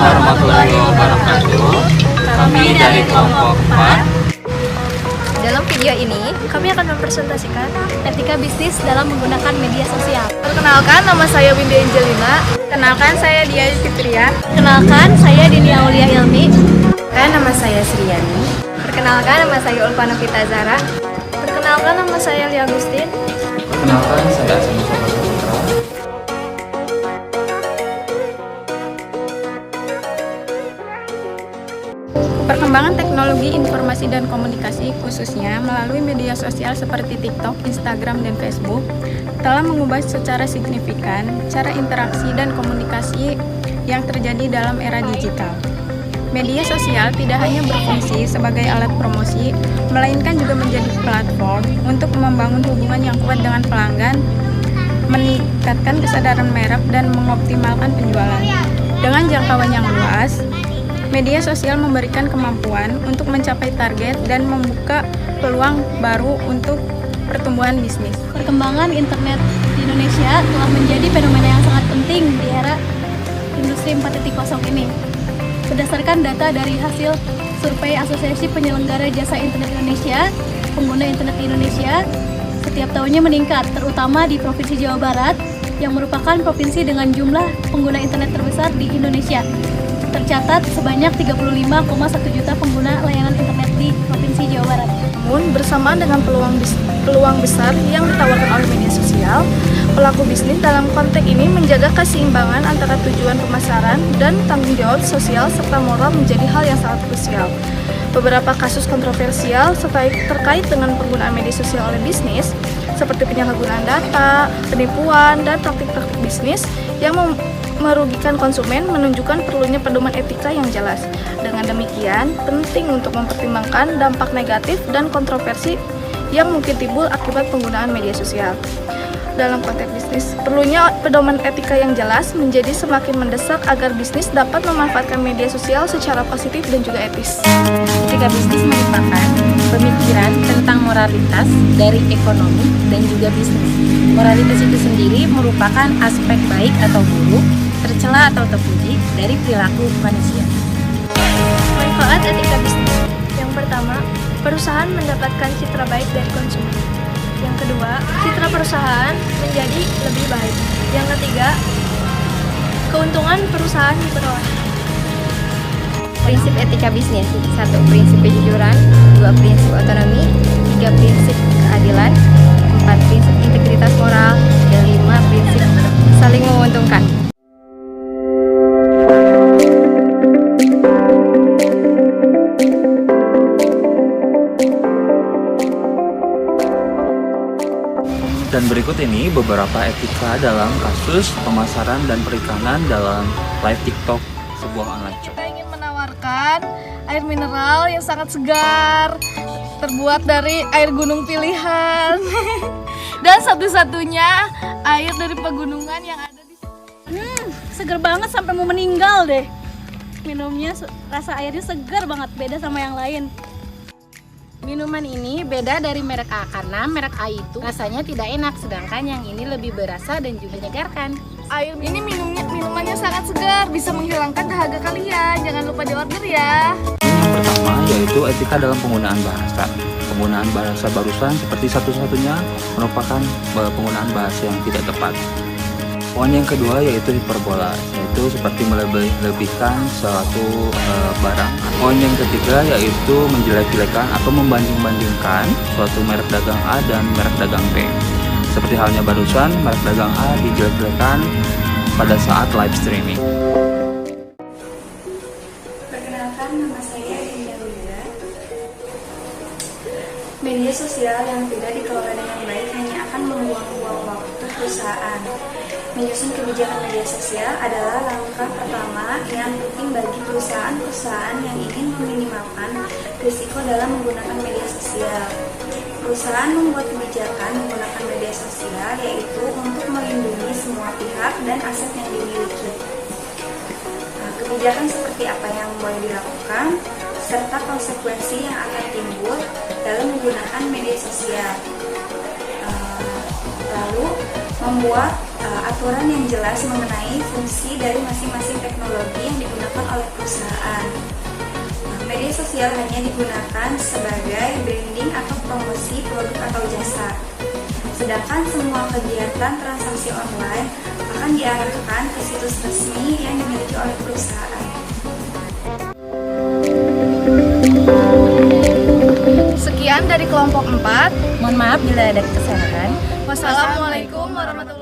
warahmatullahi wabarakatuh. Kami dari kelompok 4. Dalam video ini, kami akan mempresentasikan etika bisnis dalam menggunakan media sosial. Perkenalkan, nama saya Windy Angelina. Kenalkan, saya Dia Fitria. Kenalkan, saya Dini Aulia Ilmi. Nama saya Sriani. Perkenalkan, nama saya Ulfana Vita Zara. Perkenalkan, nama saya Lia Agustin. Perkenalkan, saya Asam Saputra. Perkembangan teknologi informasi dan komunikasi khususnya melalui media sosial seperti TikTok, Instagram, dan Facebook telah mengubah secara signifikan cara interaksi dan komunikasi yang terjadi dalam era digital. Media sosial tidak hanya berfungsi sebagai alat promosi, melainkan juga menjadi platform untuk membangun hubungan yang kuat dengan pelanggan, meningkatkan kesadaran merek, dan mengoptimalkan penjualan. Dengan jangkauan yang luas, media sosial memberikan kemampuan untuk mencapai target dan membuka peluang baru untuk pertumbuhan bisnis. Perkembangan internet di Indonesia telah menjadi fenomena yang sangat penting di era industri 4.0 ini. Berdasarkan data dari hasil survei Asosiasi Penyelenggara Jasa Internet Indonesia, pengguna internet di Indonesia setiap tahunnya meningkat, terutama di Provinsi Jawa Barat yang merupakan provinsi dengan jumlah pengguna internet terbesar di Indonesia. Tercatat sebanyak 35,1 juta pengguna layanan internet di Provinsi Jawa Barat. Namun, bersamaan dengan peluang besar yang ditawarkan oleh media sosial, pelaku bisnis dalam konteks ini menjaga keseimbangan antara tujuan pemasaran dan tanggung jawab sosial serta moral menjadi hal yang sangat krusial. Beberapa kasus kontroversial terkait dengan penggunaan media sosial oleh bisnis, seperti penyalahgunaan data, penipuan, dan praktik-praktik bisnis yang merugikan konsumen, menunjukkan perlunya pedoman etika yang jelas. Dengan demikian, penting untuk mempertimbangkan dampak negatif dan kontroversi yang mungkin timbul akibat penggunaan media sosial. Dalam konteks bisnis, perlunya pedoman etika yang jelas menjadi semakin mendesak agar bisnis dapat memanfaatkan media sosial secara positif dan juga etis. Etika bisnis merupakan pemikiran tentang moralitas dari ekonomi dan juga bisnis. Moralitas itu sendiri merupakan aspek baik atau buruk, tercela atau terpuji dari perilaku manusia. Manfaat etika bisnis. Yang pertama, perusahaan mendapatkan citra baik dari konsumen. Yang kedua, citra perusahaan menjadi lebih baik. Yang ketiga, keuntungan perusahaan diperoleh. Prinsip etika bisnis: 1. Prinsip kejujuran, 2. Prinsip otonomi, 3. Prinsip keadilan, 4. Prinsip integritas moral, dan 5. Prinsip saling menguntungkan. Dan berikut ini beberapa etika dalam kasus pemasaran dan periklanan dalam live TikTok sebuah online shop. Kita ingin menawarkan air mineral yang sangat segar, terbuat dari air gunung pilihan, dan satu-satunya air dari pegunungan yang ada di sini. Seger banget sampai mau meninggal deh. Minumnya rasa airnya segar banget, beda sama yang lain. Minuman ini beda dari merek A karena merek A itu rasanya tidak enak, sedangkan yang ini lebih berasa dan juga menyegarkan. Air ini minumannya sangat segar, bisa menghilangkan dahaga kalian. Jangan lupa di order ya. Yang pertama yaitu etika dalam penggunaan bahasa. Penggunaan bahasa barusan seperti satu-satunya merupakan penggunaan bahasa yang tidak tepat. Poin yang kedua yaitu hiperbola, yaitu seperti melebih-lebihkan suatu barang. Poin yang ketiga yaitu menjelek-jelekan atau membanding-bandingkan suatu merek dagang A dan merek dagang B. Seperti halnya barusan, merek dagang A dijelek-jelekan pada saat live streaming. Perkenalkan, nama saya Indah Wida. Media sosial yang tidak dikelola dengan baik hanya akan membuang-buang waktu perusahaan. Menyusun kebijakan media sosial adalah langkah pertama yang penting bagi perusahaan-perusahaan yang ingin meminimalkan risiko dalam menggunakan media sosial. Perusahaan membuat kebijakan menggunakan media sosial yaitu untuk melindungi semua pihak dan aset yang dimiliki. Kebijakan seperti apa yang boleh dilakukan, serta konsekuensi yang akan timbul dalam menggunakan media sosial. Lalu, membuat aturan yang jelas mengenai fungsi dari masing-masing teknologi yang digunakan oleh perusahaan. Media sosial hanya digunakan sebagai branding atau promosi produk atau jasa. Sedangkan semua kegiatan transaksi online akan diarahkan ke situs resmi yang dimiliki oleh perusahaan. Sekian dari kelompok 4. Mohon maaf bila ada kesalahan. Wassalamualaikum warahmatullahi wabarakatuh.